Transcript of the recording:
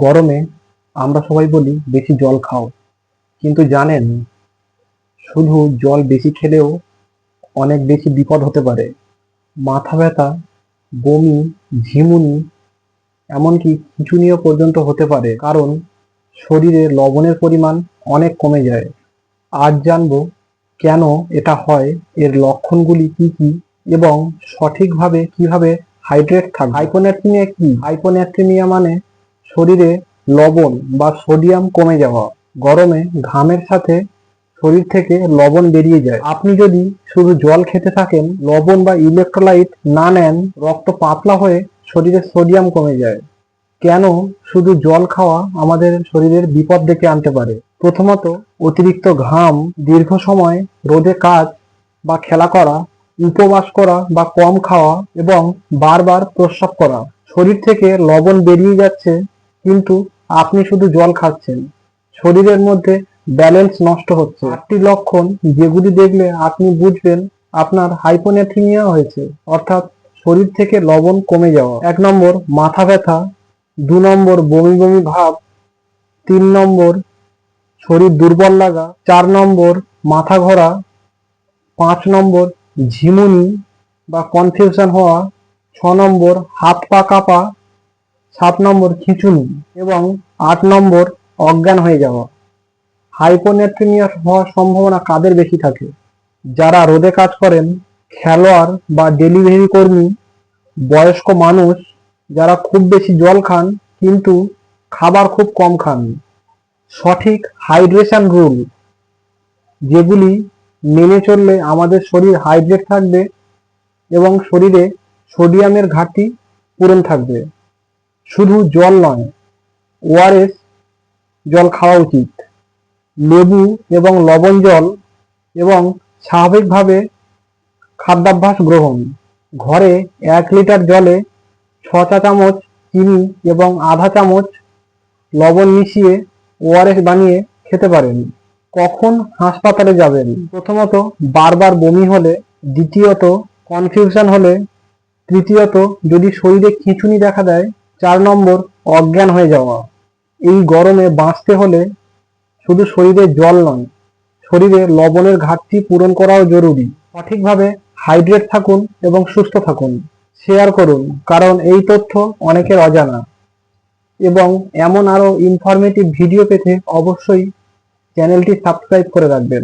গরমে আমরা সবাই বলি বেশি জল খাও, কিন্তু জানেন শুধু জল বেশি খেলেও অনেক বেশি বিপদ হতে পারে। মাথা ব্যথা, বমি, ঝিমুনি, এমনকি খিঁচুনিও পর্যন্ত হতে পারে, কারণ শরীরে লবণের পরিমাণ অনেক কমে যায়। আজ জানবো কেন এটা হয়, এর লক্ষণগুলি কি কি এবং সঠিকভাবে কিভাবে হাইড্রেট থাকবে। হাইপোন্যাট্রিমিয়া কি? হাইপোন্যাট্রিমিয়া মানে শরীরে লবণ বা সোডিয়াম কমে যাওয়া। গরমে ঘামের সাথে শরীর থেকে লবণ বেরিয়ে যায়। আপনি যদি শুধু জল খেতে থাকেন, লবণ বা ইলেকট্রোলাইট না নেন, রক্ত পাতলা হয়ে শরীরে সোডিয়াম কমে যায়। কেন শুধু জল খাওয়া আমাদের শরীরের বিপদ ডেকে আনতে পারে? প্রথমত, অতিরিক্ত ঘাম, দীর্ঘ সময় রোদে কাজ বা খেলা করা, উপবাস করা বা কম খাওয়া এবং বারবার প্রস্রাব করা। শরীর থেকে লবণ বেরিয়ে যাচ্ছে কিন্তু আপনি শুধু জল খাচ্ছেন। শরীরের মধ্যে ব্যালেন্স নষ্ট হচ্ছে। 8টি লক্ষণ যেগুলি দেখলে আপনি বুঝবেন আপনার হাইপোন্যাট্রিমিয়া হয়েছে, অর্থাৎ শরীর থেকে লবণ কমে যাওয়া। 1 নম্বর, মাথা ব্যথা। 2 নম্বর, বমি বমি ভাব। 3 নম্বর, শরীর দুর্বল লাগা। 4 নম্বর, মাথা ঘোরা। 5 নম্বর, ঝিমুনি বা কনফিউশন হওয়া। 6 নম্বর, হাত পা কাঁপা। 7 নম্বর, খিঁচুনি এবং 8 নম্বর, অজ্ঞান হয়ে যাওয়া। হাইপোন্যাট্রিমিয়া হওয়ার সম্ভাবনা কাদের বেশি থাকে? যারা রোদে কাজ করেন, খেলোয়াড় বা ডেলিভারি কর্মী, বয়স্ক মানুষ, যারা খুব বেশি জল খান কিন্তু খাবার খুব কম খান। সঠিক হাইড্রেশন রুল, যেগুলি মেনে চললে আমাদের শরীর হাইড্রেট থাকবে এবং শরীরে সোডিয়ামের ঘাটতি পূরণ থাকবে। শুধু জল নয়, ওআরএস জল খাওয়া উচিত, লেবু এবং লবণ জল এবং স্বাভাবিকভাবে খাদ্যাভ্যাস গ্রহণ। ঘরে 1 লিটার জলে 6 চা চামচ চিনি এবং আধা চামচ লবণ মিশিয়ে ওআরএস বানিয়ে খেতে পারেন। কখন হাসপাতালে যাবেন? প্রথমত, বারবার বমি হলে। দ্বিতীয়ত, কনফিউশন হলে। তৃতীয়ত, যদি শরীরে খিঁচুনি দেখা দেয়। 4 নম্বর, অজ্ঞান হয়ে যাওয়া। এই গরমে বাঁচতে হলে শুধু শরীরে জল নয়, শরীরে লবণের ঘাটতি পূরণ করাও জরুরি। সঠিকভাবে হাইড্রেট থাকুন এবং সুস্থ থাকুন। শেয়ার করুন, কারণ এই তথ্য অনেকের অজানা। এবং এমন আরো ইনফরমেটিভ ভিডিও পেতে অবশ্যই চ্যানেলটি সাবস্ক্রাইব করে রাখবেন।